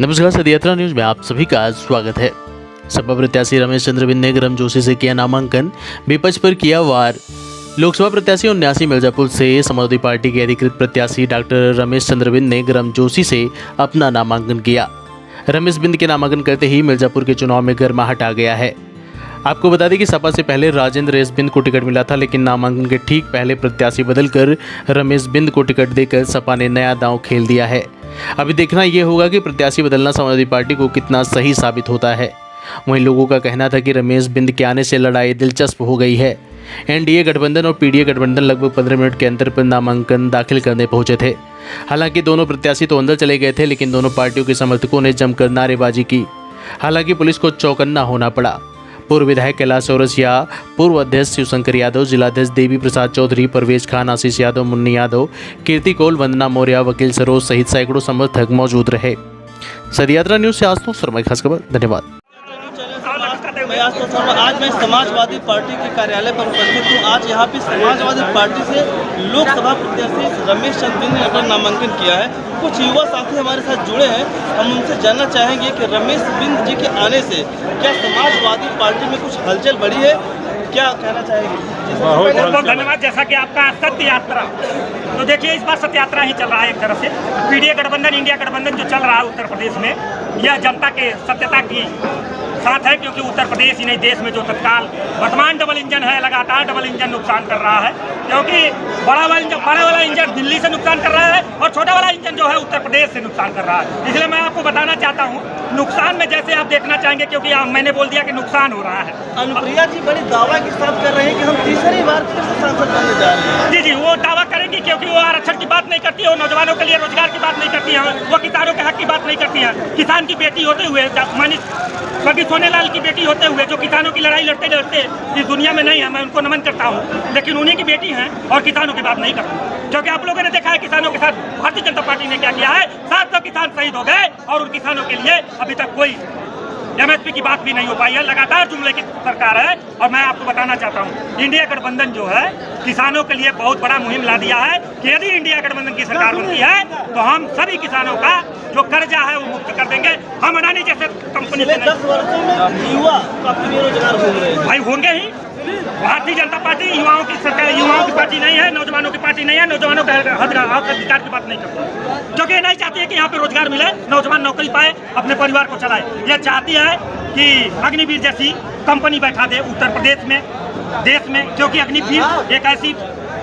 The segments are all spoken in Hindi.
नमस्कार, सदयात्रा न्यूज में आप सभी का स्वागत है। सपा प्रत्याशी रमेश चंद्र बिंद ने गर्मजोशी से किया नामांकन, विपक्ष पर किया वार। लोकसभा प्रत्याशी 79 मिर्जापुर से समाजवादी पार्टी के अधिकृत प्रत्याशी डॉक्टर रमेश चंद्र बिंद ने गर्मजोशी से अपना नामांकन किया। रमेश बिंद के नामांकन करते ही मिर्जापुर के चुनाव में गर्माहट आ गया है। आपको बता दें कि सपा से पहले राजेंद्र एस बिंद को टिकट मिला था, लेकिन नामांकन के ठीक पहले प्रत्याशी बदलकर रमेश बिंद को टिकट देकर सपा ने नया दांव खेल दिया है। अभी देखना यह होगा कि प्रत्याशी बदलना समाजवादी पार्टी को कितना सही साबित होता है। वहीं लोगों का कहना था कि रमेश बिंद के आने से लड़ाई दिलचस्प हो गई है। एनडीए गठबंधन और पीडीए गठबंधन लगभग 15 मिनट के अंतर पर नामांकन दाखिल करने पहुंचे थे। हालांकि दोनों प्रत्याशी तो अंदर चले गए थे, लेकिन दोनों पार्टियों के समर्थकों ने जमकर नारेबाजी की। हालांकि पुलिस को चौकन्ना होना पड़ा। पूर्व विधायक कैलाश चौरसिया, पूर्व अध्यक्ष शिवशंकर यादव, जिलाध्यक्ष देवी प्रसाद चौधरी, परवेज खान, आशीष यादव, मुन्नी यादव, कीर्ति कौल, वंदना मौर्य, वकील सरोज सहित सैकड़ों समर्थक मौजूद रहे। सदयात्रा न्यूज से आशुतोष शर्मा की खास खबर। धन्यवाद। आज मैं समाजवादी पार्टी के कार्यालय पर उपस्थित हूँ। आज यहाँ पे समाजवादी पार्टी से लोकसभा प्रत्याशी रमेश चंद्र बिंद ने अपना नामांकन किया है। कुछ युवा साथी हमारे साथ जुड़े हैं। हम उनसे जानना चाहेंगे कि रमेश बिंद जी के आने से क्या समाजवादी पार्टी में कुछ हलचल बढ़ी है, क्या कहना चाहेंगे? बहुत धन्यवाद। जैसा कि आपका सत्य यात्रा, तो देखिए इस बार सत्य यात्रा ही चल रहा है। एक तरह से पीडीए गठबंधन, इंडिया गठबंधन जो चल रहा है उत्तर प्रदेश में, यह जनता के सत्यता की साथ है, क्योंकि उत्तर प्रदेश ही नहीं देश में जो तत्काल वर्तमान डबल इंजन है, लगातार डबल इंजन नुकसान कर रहा है। क्योंकि बड़ा वाला इंजन दिल्ली से नुकसान कर रहा है और छोटा वाला इंजन जो है उत्तर प्रदेश से नुकसान कर रहा है। इसलिए मैं आपको बताना चाहता हूँ, नुकसान में जैसे आप देखना चाहेंगे, क्योंकि मैंने बोल दिया कि नुकसान हो रहा है। अनुप्रिया जी बड़ी दावा के साथ कर रहे हैं कि हम तीसरी बार फिर से सांसद बनने जा रहे हैं। जी, वो दावा करेंगी, क्योंकि वो आरक्षण की बात नहीं करती है, वो नौजवानों के लिए रोजगार की बात नहीं करती है, वो किसानों के हक की बात नहीं करती है। किसान की बेटी होते हुए, मानित स्वर्गीय सोनेलाल की बेटी होते हुए, जो किसानों की लड़ाई लड़ते लड़ते इस दुनिया में नहीं है, मैं उनको नमन करता हूँ, लेकिन उन्हीं की बेटी हैं और किसानों की बात नहीं करती। क्योंकि आप लोगों ने देखा है किसानों के साथ भारतीय जनता पार्टी ने क्या किया है। 700 किसान शहीद हो गए और उन किसानों के लिए अभी तक कोई एमएसपी की बात भी नहीं हो पाई है। लगातार जुमले की सरकार है। और मैं आपको बताना चाहता हूँ, इंडिया गठबंधन जो है किसानों के लिए बहुत बड़ा मुहिम ला दिया है कि यदि इंडिया गठबंधन की सरकार बनती है तो हम सभी किसानों का जो कर्जा है वो मुक्त कर देंगे। हम अडानी जैसे कंपनी से 10 वर्षों में युवा काफी बेरोजगार हो रहे हैं। भाई होंगे ही। भारतीय जनता पार्टी युवाओं की सरकार, युवाओं की पार्टी नहीं है, नौजवानों की पार्टी नहीं है। नौजवानों के अधिकार की बात नहीं करती, क्योंकि ये नहीं चाहती है कि यहाँ पे रोजगार मिले, नौजवान नौकरी पाए, अपने परिवार को चलाए। ये चाहती है कि अग्निवीर जैसी कंपनी बैठा दे उत्तर प्रदेश में, देश में, क्योंकि अग्निवीर एक ऐसी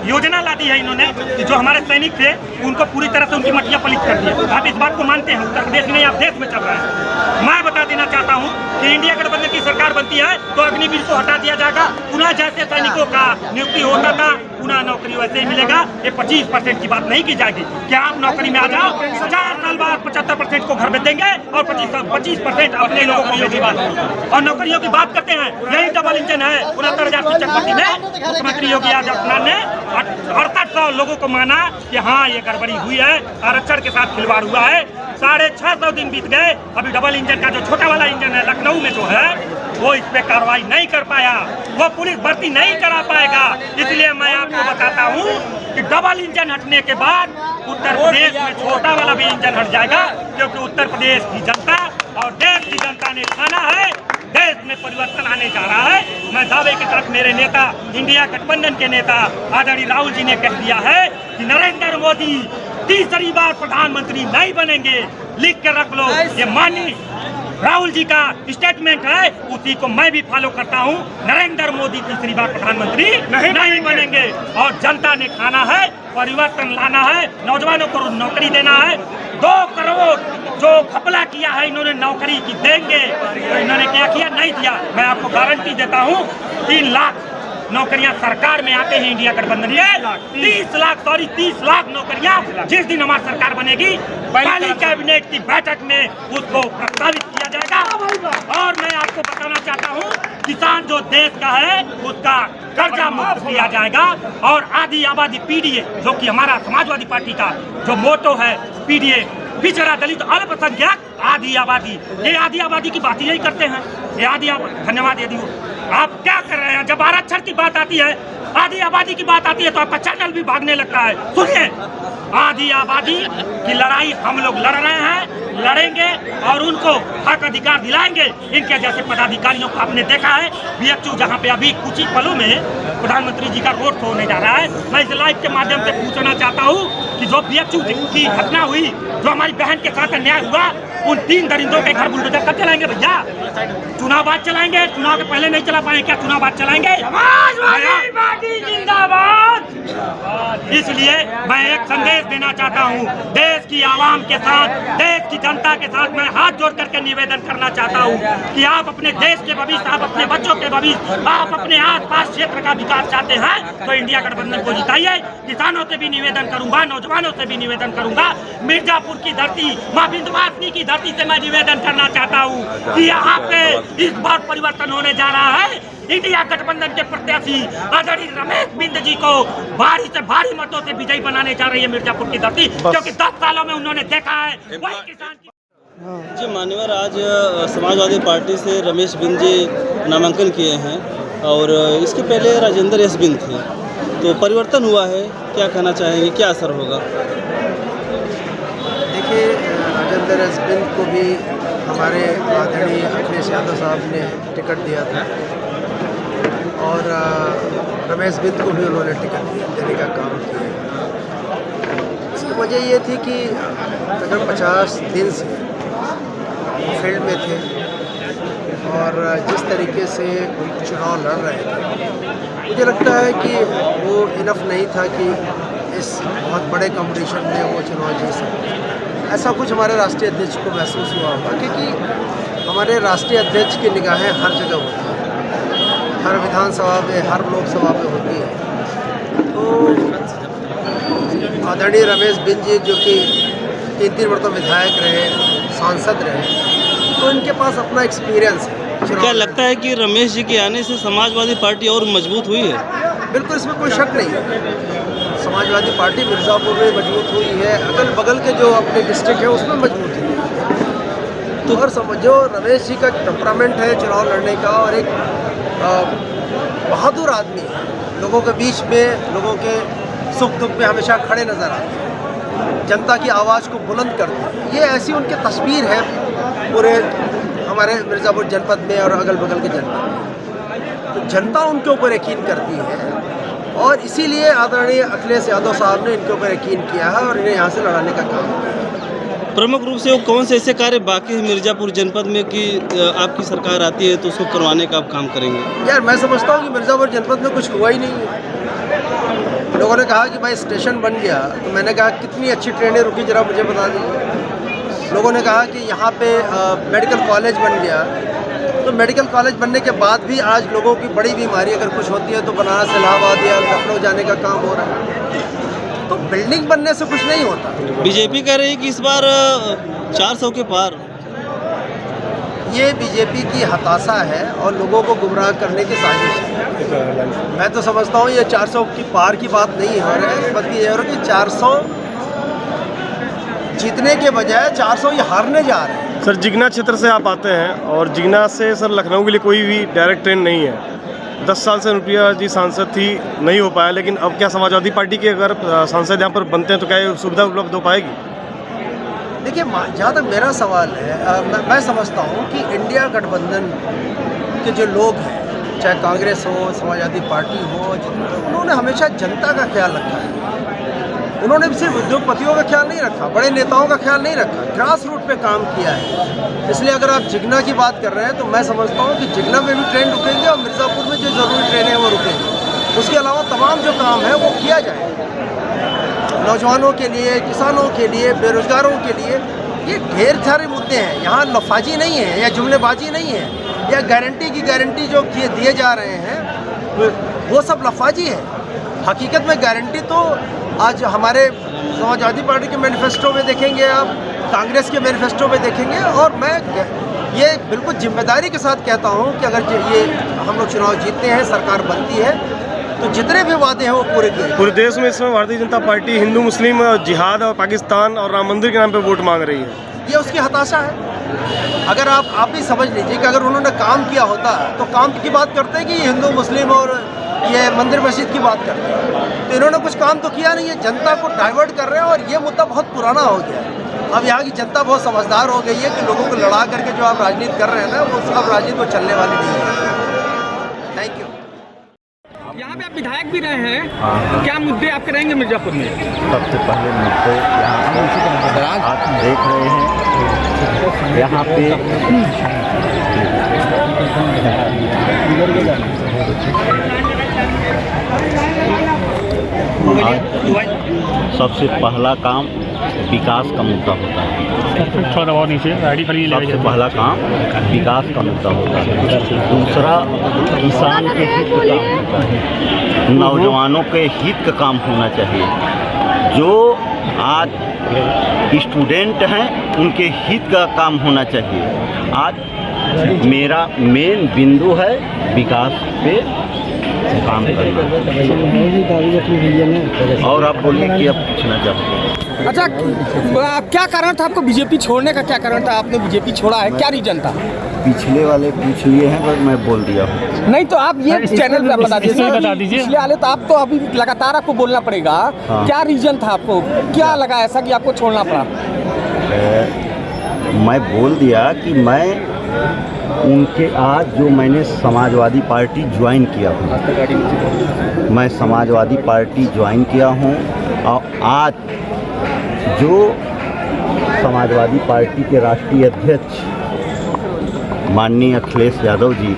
योजना ला दी है इन्होंने कि जो हमारे सैनिक थे उनको पूरी तरह से उनकी मटिया पलित कर दी। आप इस बात को मानते हैं? उत्तर प्रदेश में नहीं, आप देश में चल रहा है। मैं बता देना चाहता हूँ कि इंडिया गठबंधन की सरकार बनती है तो अग्निवीर को हटा दिया जाएगा। पुनः जैसे सैनिकों का नियुक्ति होता था, पुनः नौकरी वैसे ही मिलेगा। ये 25% की बात नहीं की जाएगी। क्या आप नौकरी में आ जाओ, 4 साल बाद 75% को घर में देंगे और 25% अपने लोगों को भेजेगा। और नौकरियों की बात करते हैं, यही डबल इंजन है। 69,000 शिक्षक भर्ती में मुख्यमंत्री योगी आदित्यनाथ ने 6800 लोगों को माना कि हाँ ये गड़बड़ी हुई है, आरक्षण के साथ खिलवाड़ हुआ है। 650 दिन बीत गए, अभी डबल इंजन का जो छोटा वाला इंजन है लखनऊ में जो है वो इस पे कार्रवाई नहीं कर पाया, वो पुलिस भर्ती नहीं करा पाएगा। इसलिए मैं आपको बताता हूँ कि डबल इंजन हटने के बाद उत्तर प्रदेश में छोटा वाला भी इंजन हट जाएगा, क्योंकि उत्तर प्रदेश की जनता और देश की जनता ने ठाना है देश में परिवर्तन आने जा रहा है। मैं दावे के साथ मेरे नेता, इंडिया गठबंधन के नेता आदरणीय राहुल जी ने कह दिया है कि नरेंद्र मोदी तीसरी बार प्रधानमंत्री नहीं बनेंगे। लिख के रख लो, ये माननीय राहुल जी का स्टेटमेंट है, उसी को मैं भी फॉलो करता हूँ। नरेंद्र मोदी तीसरी बार प्रधानमंत्री नहीं बनेंगे और जनता ने खाना है, परिवर्तन लाना है, नौजवानों को नौकरी देना है। 2 करोड़ जो घपला किया है इन्होंने नौकरी की देंगे, तो इन्होंने क्या किया? नहीं दिया। मैं आपको गारंटी देता हूँ 3 लाख नौकरियां सरकार में आते हैं इंडिया गठबंधन में। 30 लाख नौकरियां जिस दिन हमारी सरकार बनेगी, पहली कैबिनेट की बैठक में उसको प्रस्तावित किया जाएगा। और मैं आपको बताना चाहता हूँ, किसान जो देश का है उसका कर्जा मुक्त किया जाएगा। और आधी आबादी पीडीए, जो कि हमारा समाजवादी पार्टी का जो मोटो है, पीडीए पिछड़ा दलित अल्पसंख्यक आधी आबादी, ये आधी आबादी की बात यही करते हैं। ये आधी धन्यवाद। यदि आप क्या कर रहे हैं, जब आरक्षण की बात आती है, आधी आबादी की बात आती है तो आपका चैनल भी भागने लगता है। सुनिए, आधी आबादी की लड़ाई हम लोग लड़ रहे हैं। लड़ेंगे और उनको हक अधिकार दिलाएंगे। इनके जैसे पदाधिकारियों को आपने देखा है BHU जहाँ पे अभी कुछ ही पलों में प्रधानमंत्री जी का रोड शो होने जा रहा है। मैं इस लाइव के माध्यम से पूछना चाहता हूँ कि जो BHU की घटना हुई, जो हमारी बहन के साथ अन्याय हुआ, उन 3 दरिंदों के घर बुलडोजर कब चलाएंगे भैया? चुनाव बाद चलाएंगे? चुनाव के पहले नहीं चला पाए क्या? चुनाव बाद चलाएंगे? समाजवादी पार्टी जिंदाबाद। इसलिए मैं एक संदेश देना चाहता हूँ देश की आवाम के साथ, देश की जनता के साथ मैं हाथ जोड़ करके निवेदन करना चाहता हूँ कि आप अपने देश के भविष्य, आप अपने बच्चों के भविष्य, आप अपने आसपास क्षेत्र का विकास चाहते हैं तो इंडिया गठबंधन को जिताइए। किसानों से भी निवेदन करूंगा, नौजवानों से भी निवेदन करूंगा, मिर्जापुर की धरती, मां विंध्यवासिनी की धरती से मैं निवेदन करना चाहता हूँ कि यहाँ पे इस बार परिवर्तन होने जा रहा है। इंडिया गठबंधन के प्रत्याशी आदरणीय रमेश बिंद जी को भारी से भारी मतों से विजयी बनाने जा रही है मिर्जापुर की धरती, क्योंकि 10 सालों में उन्होंने देखा है वही किसान की। जी मान्यवर, आज समाजवादी पार्टी से रमेश बिंद जी नामांकन किए हैं और इसके पहले राजेंद्र एस बिंद थे, तो परिवर्तन हुआ है, क्या कहना चाहेंगे, क्या असर होगा? देखिए, राजेंद्र एस बिंद को भी हमारे आदरणीय अखिलेश यादव साहब ने टिकट दिया था और रमेश बिंद को भी उन्होंने टिकट देने का काम किया। इसकी वजह ये थी कि अगर 50 दिन से फील्ड में थे और जिस तरीके से चुनाव लड़ रहे थे, मुझे लगता है कि वो इनफ नहीं था कि इस बहुत बड़े कंपटीशन में वो चुनाव जीत सकते। ऐसा कुछ हमारे राष्ट्रीय अध्यक्ष को महसूस हुआ होगा, क्योंकि हमारे राष्ट्रीय अध्यक्ष की निगाहें हर जगह होती हैं, हर विधानसभा में, हर लोकसभा में होती है। तो आदरणीय रमेश बिंद जी जो कि 3 मरतबा विधायक रहे, सांसद रहे, तो इनके पास अपना एक्सपीरियंस है। क्या लगता है कि रमेश जी के आने से समाजवादी पार्टी और मजबूत हुई है? बिल्कुल, इसमें कोई शक नहीं है। समाजवादी पार्टी मिर्ज़ापुर में मजबूत हुई है, अगल बगल के जो अपने डिस्ट्रिक्ट है उसमें मजबूत हुई है। तो हर समझो, रमेश जी का टेम्परामेंट है चुनाव लड़ने का और एक बहादुर आदमी है, लोगों के बीच में, लोगों के सुख दुख में हमेशा खड़े नज़र आते हैं, जनता की आवाज़ को बुलंद करते हैं। ये ऐसी उनकी तस्वीर है पूरे हमारे मिर्ज़ापुर जनपद में और अगल बगल के जनपद में। तो जनता उनके ऊपर यकीन करती है और इसीलिए आदरणीय अखिलेश यादव साहब ने इनके ऊपर यकीन किया है और इन्हें यहाँ से लड़ाने का काम किया। प्रमुख रूप से वो कौन से ऐसे कार्य बाकी है मिर्ज़ापुर जनपद में कि आपकी सरकार आती है तो उसको करवाने का आप काम करेंगे? यार, मैं समझता हूँ कि मिर्ज़ापुर जनपद में कुछ हुआ ही नहीं है। लोगों ने कहा कि भाई स्टेशन बन गया, तो मैंने कहा कितनी अच्छी ट्रेनें रुकी, जरा मुझे बता दीजिए। लोगों ने कहा कि यहाँ पे मेडिकल कॉलेज बन गया, तो मेडिकल कॉलेज बनने के बाद भी आज लोगों की बड़ी बीमारी अगर कुछ होती है तो बनारस, इलाहाबाद या लखनऊ जाने का काम हो रहा है। तो बिल्डिंग बनने से कुछ नहीं होता। बीजेपी कह रही है कि इस बार 400 के पार। ये बीजेपी की हताशा है और लोगों को गुमराह करने की साजिश है। मैं तो समझता हूँ ये 400 की पार की बात नहीं हो रही है, बल्कि ये हो रहा है कि 400 जीतने के बजाय 400 ये हारने जा रहे हैं। सर, जिगना क्षेत्र से आप आते हैं और जिगना से सर लखनऊ के लिए कोई भी डायरेक्ट ट्रेन नहीं है। 10 साल से रुपया जी सांसद थी, नहीं हो पाया, लेकिन अब क्या समाजवादी पार्टी के अगर सांसद यहाँ पर बनते हैं तो क्या ये सुविधा उपलब्ध हो पाएगी? देखिए, जहाँ तक मेरा सवाल है, मैं समझता हूँ कि इंडिया गठबंधन के जो लोग हैं, चाहे कांग्रेस हो, समाजवादी पार्टी हो, उन्होंने हमेशा जनता का ख्याल रखा है। उन्होंने सिर्फ उद्योगपतियों का ख्याल नहीं रखा, बड़े नेताओं का ख्याल नहीं रखा, ग्रास रूट पे काम किया है। इसलिए अगर आप जिगना की बात कर रहे हैं तो मैं समझता हूँ कि जिगना में भी ट्रेन रुकेंगे और मिर्ज़ापुर में जो ज़रूरी ट्रेनें हैं वो रुकेंगी। उसके अलावा तमाम जो काम है वो किया जाए, नौजवानों के लिए, किसानों के लिए, बेरोजगारों के लिए। ये ढेर सारे मुद्दे हैं, यहाँ लफाजी नहीं है या जुमलेबाजी नहीं है या गारंटी की गारंटी जो दिए जा रहे हैं वो सब लफाजी है। हकीकत में गारंटी तो आज हमारे समाजवादी पार्टी के मैनिफेस्टो में देखेंगे, आप कांग्रेस के मैनिफेस्टो में देखेंगे। और मैं ये बिल्कुल जिम्मेदारी के साथ कहता हूँ कि अगर ये हम लोग चुनाव जीतते हैं, सरकार बनती है, तो जितने भी वादे हैं वो पूरे किए। पूरे देश में इस समय भारतीय जनता पार्टी हिंदू मुस्लिम जिहाद और पाकिस्तान और राम मंदिर के नाम पे वोट मांग रही है। ये उसकी हताशा है। अगर आप ही समझ लीजिए कि अगर उन्होंने काम किया होता तो काम की बात करते हैं कि ये हिंदू मुस्लिम और ये मंदिर मस्जिद की बात करते हैं, तो इन्होंने कुछ काम तो किया नहीं है, जनता को डाइवर्ट कर रहे हैं और ये मुद्दा बहुत पुराना हो गया है। अब यहाँ की जनता बहुत समझदार हो गई है कि लोगों को लड़ा करके जो आप राजनीति कर रहे हैं ना, वो सब राजनीति को चलने वाली नहीं है। Thank you. यहाँ पे आप विधायक भी रहे हैं, क्या मुद्दे आप करेंगे मिर्जापुर में? सबसे पहले मुद्दे यहाँ पे आप देख रहे हैं, यहाँ पे सबसे पहला काम विकास का मुद्दा होता है। थोड़ा और नीचे गाड़ी खड़ी सबसे पहला काम विकास का मुद्दा होता है। दूसरा किसान के हित का काम होता है, नौजवानों के हित का काम होना चाहिए। जो आज स्टूडेंट हैं उनके हित का काम होना चाहिए। आज मेरा मेन बिंदु है विकास पे काम करना। और आप बोलिए कि अब पूछना चाहते हैं? अच्छा, क्या कारण था आपको बीजेपी छोड़ने का? क्या कारण था आपने बीजेपी छोड़ा है? क्या रीजन था? पिछले वाले पूछ लिए हैं पर मैं बोल दिया हूँ। नहीं तो आप ये चैनल पे बता दीजिए। पिछले वाले तो आप तो अभी लगातार आपको बोलना पड़ेगा। हाँ। क्या रीजन था आपको? क्या लगा ऐसा कि आपको छोड़ना पड़ा? मैं बोल दिया कि मैं उनके आज जो मैंने समाजवादी पार्टी ज्वाइन किया हूँ, मैं समाजवादी पार्टी ज्वाइन किया हूँ और आज जो समाजवादी पार्टी के राष्ट्रीय अध्यक्ष माननीय अखिलेश यादव जी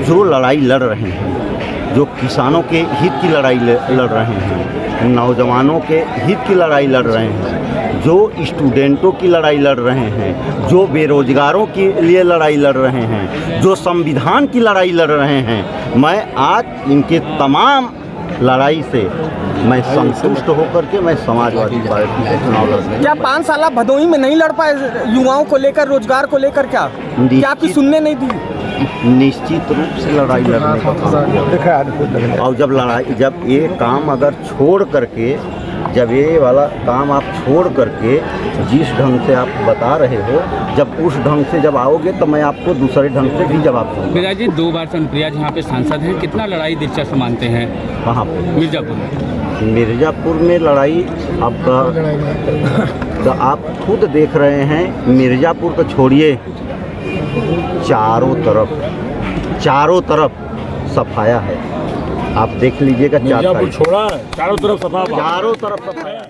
जो लड़ाई लड़ रहे हैं, जो किसानों के हित की लड़ाई लड़ रहे हैं, नौजवानों के हित की लड़ाई लड़ रहे हैं, जो स्टूडेंटों की लड़ाई लड़ रहे हैं, जो बेरोजगारों के लिए लड़ाई लड़ रहे हैं, जो संविधान की लड़ाई लड़ रहे हैं, मैं आज इनके तमाम लड़ाई से मैं संतुष्ट होकर के मैं समाजवादी पार्टी से चुनाव लड़ रहा हूं। क्या 5 साल आप भदोही में नहीं लड़ पाए युवाओं को लेकर, रोजगार को लेकर? क्या आपकी सुनने नहीं दी? निश्चित रूप से लड़ाई लड़ने का काम किया। और जब ये काम अगर छोड़ करके, जब ये वाला काम आप छोड़ करके जिस ढंग से आप बता रहे हो, जब उस ढंग से जब आओगे तो मैं आपको दूसरे ढंग से भी जवाब दूँगा। विराज जी 2 बार अनुप्रिया जी यहाँ पे सांसद हैं, कितना लड़ाई दिलचस्प मानते हैं? कहाँ पे? मिर्जापुर में। मिर्ज़ापुर में लड़ाई आपका तो आप खुद देख रहे हैं। मिर्ज़ापुर को छोड़िए, चारों तरफ सफाया है। आप देख लीजिएगा, छोड़ा है, चारों तरफ सफा। चारों तरफ सफाया।